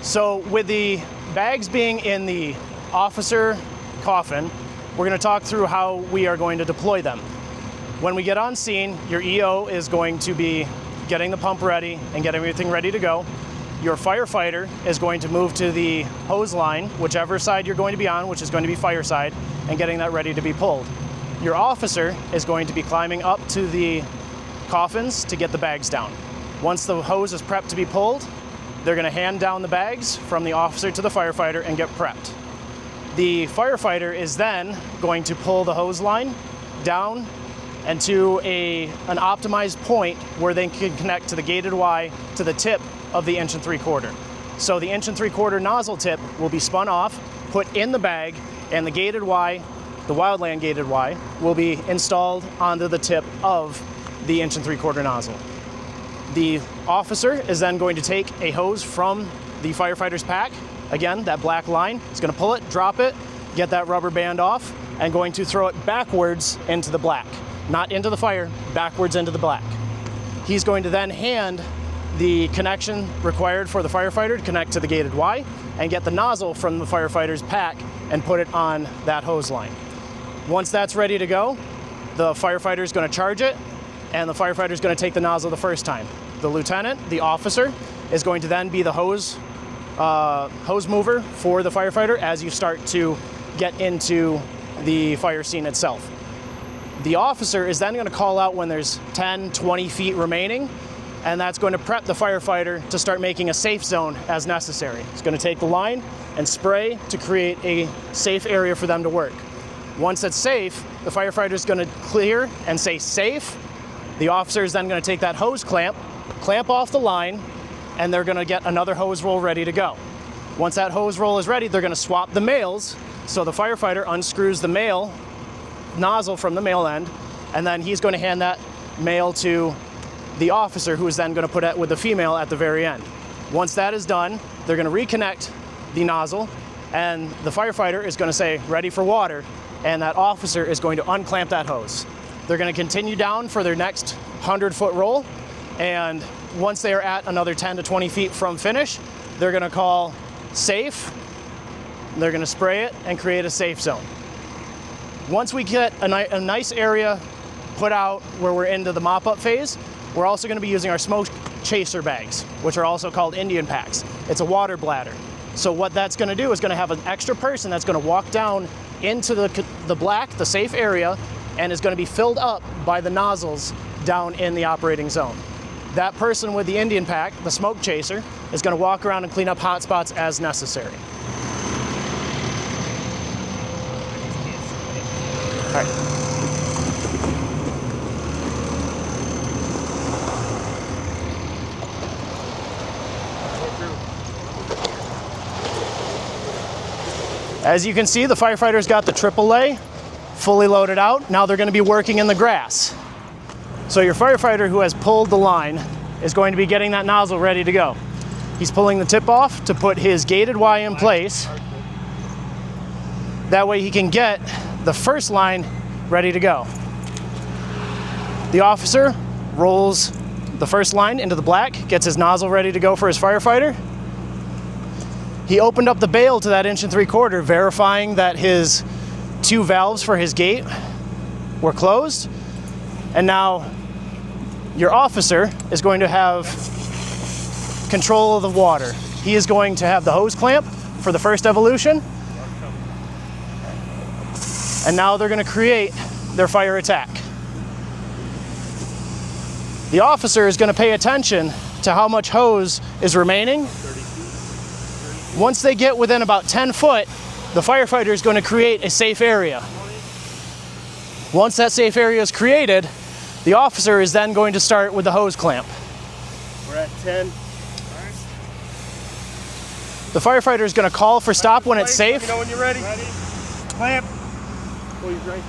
So with the bags being in the officer coffin, we're going to talk through how we are going to deploy them. When we get on scene, your EO is going to be getting the pump ready and getting everything ready to go. Your firefighter is going to move to the hose line, whichever side you're going to be on, which is going to be fire side, and getting that ready to be pulled. Your officer is going to be climbing up to the coffins to get the bags down. Once the hose is prepped to be pulled, they're going to hand down the bags from the officer to the firefighter and get prepped. The firefighter is then going to pull the hose line down and to an optimized point where they can connect to the gated Y to the tip of the 1 3/4 inch. So the 1 3/4 inch nozzle tip will be spun off, put in the bag, and the gated Y, the wildland gated Y, will be installed onto the tip of the 1 3/4 inch nozzle. The officer is then going to take a hose from the firefighter's pack. Again, that black line, he's going to pull it, drop it, get that rubber band off, and going to throw it backwards into the black. Not into the fire, backwards into the black. He's going to then hand the connection required for the firefighter to connect to the gated Y and get the nozzle from the firefighter's pack and put it on that hose line. Once that's ready to go, the firefighter is going to charge it, and the firefighter is going to take the nozzle the first time. The lieutenant, the officer, is going to then be the hose mover for the firefighter as you start to get into the fire scene itself. The officer is then going to call out when there's 10, 20 feet remaining, and that's going to prep the firefighter to start making a safe zone as necessary. It's going to take the line and spray to create a safe area for them to work. Once it's safe, the firefighter is going to clear and say safe. The officer is then going to take that hose clamp off the line, and they're going to get another hose roll ready to go. Once that hose roll is ready, they're going to swap the males. So the firefighter unscrews the male nozzle from the male end, and then he's going to hand that male to the officer, who is then going to put it with the female at the very end. Once that is done, they're going to reconnect the nozzle, and the firefighter is going to say, ready for water, and that officer is going to unclamp that hose. They're going to continue down for their next 100-foot roll, and once they are at another 10 to 20 feet from finish, they're going to call safe. They're going to spray it and create a safe zone. Once we get a nice area put out where we're into the mop-up phase, we're also going to be using our smoke chaser bags, which are also called Indian packs. It's a water bladder. So what that's going to do is going to have an extra person that's going to walk down into the black, the safe area, and is going to be filled up by the nozzles down in the operating zone. That person with the Indian pack, the smoke chaser, is going to walk around and clean up hot spots as necessary. All right. As you can see, the firefighter's got the AAA fully loaded out. Now they're going to be working in the grass. So your firefighter who has pulled the line is going to be getting that nozzle ready to go. He's pulling the tip off to put his gated Y in place. That way he can get the first line ready to go. The officer rolls the first line into the black, gets his nozzle ready to go for his firefighter. He opened up the bail to that 1 3/4 inch, verifying that his 2 valves for his gate were closed. And now your officer is going to have control of the water. He is going to have the hose clamp for the first evolution. And now they're going to create their fire attack. The officer is going to pay attention to how much hose is remaining. Once they get within about 10 foot, the firefighter is going to create a safe area. Once that safe area is created, the officer is then going to start with the hose clamp. We're at 10. The firefighter is going to call for stop when it's safe. Let me know when you're ready. Clamp. Right.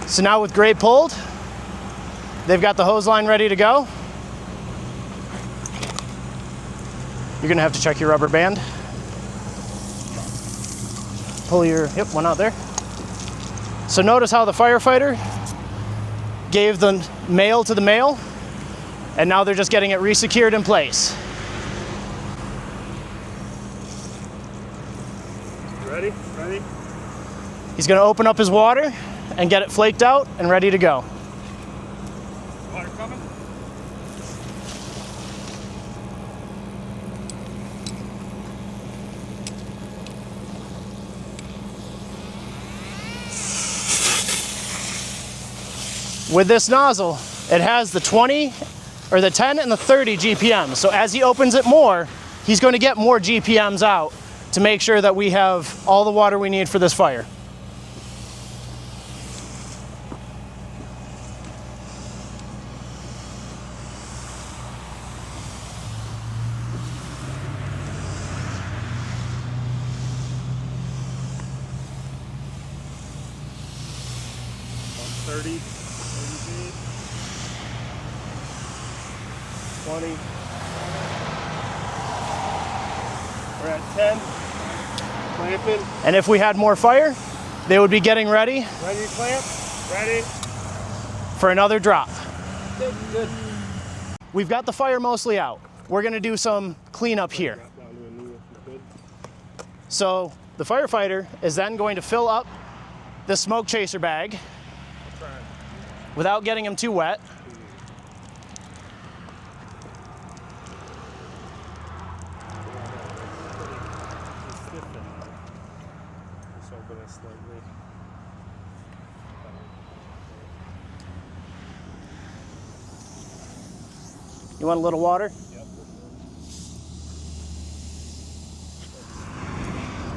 So now with grade pulled, they've got the hose line ready to go. You're going to have to check your rubber band. Pull your, yep, one out there. So notice how the firefighter gave the male to the male, and now they're just getting it resecured in place. Ready? He's going to open up his water and get it flaked out and ready to go. Water coming? With this nozzle, it has the 20 or the 10 and the 30 GPMs. So as he opens it more, he's going to get more GPMs out to make sure that we have all the water we need for this fire. About 30 feet. 20. We're at 10. Clamping. And if we had more fire, they would be getting ready Ready to clamp? Ready. for another drop. Good, good. We've got the fire mostly out. We're going to do some cleanup here. Drop down to a knee if you could. So the firefighter is then going to fill up the smoke chaser bag Try. without getting him too wet. It's stiff in there. Just open it slightly. You want a little water? Yep.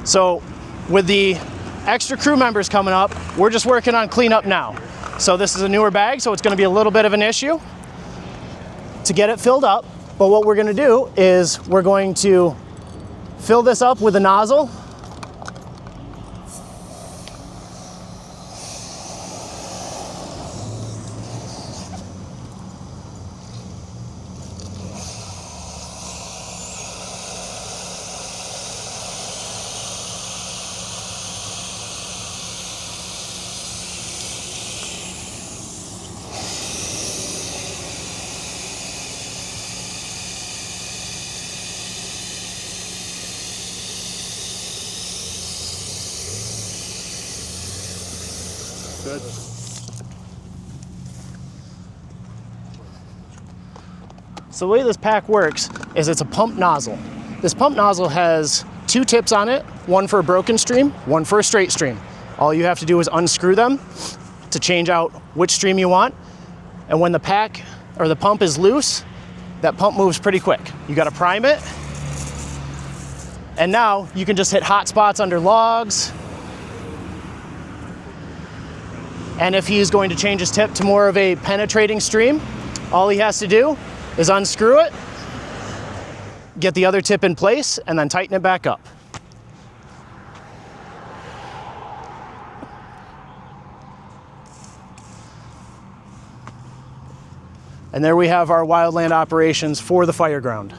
So with the extra crew members coming up, we're just working on cleanup now. So this is a newer bag, so it's going to be a little bit of an issue to get it filled up. But what we're going to do is we're going to fill this up with a nozzle. Good. So the way this pack works is it's a pump nozzle. This pump nozzle has two tips on it, one for a broken stream, one for a straight stream. All you have to do is unscrew them to change out which stream you want. And when the pack or the pump is loose, that pump moves pretty quick. You got to prime it. And now you can just hit hot spots under logs. And if he's going to change his tip to more of a penetrating stream, all he has to do is unscrew it, get the other tip in place, and then tighten it back up. And there we have our wildland operations for the fire ground.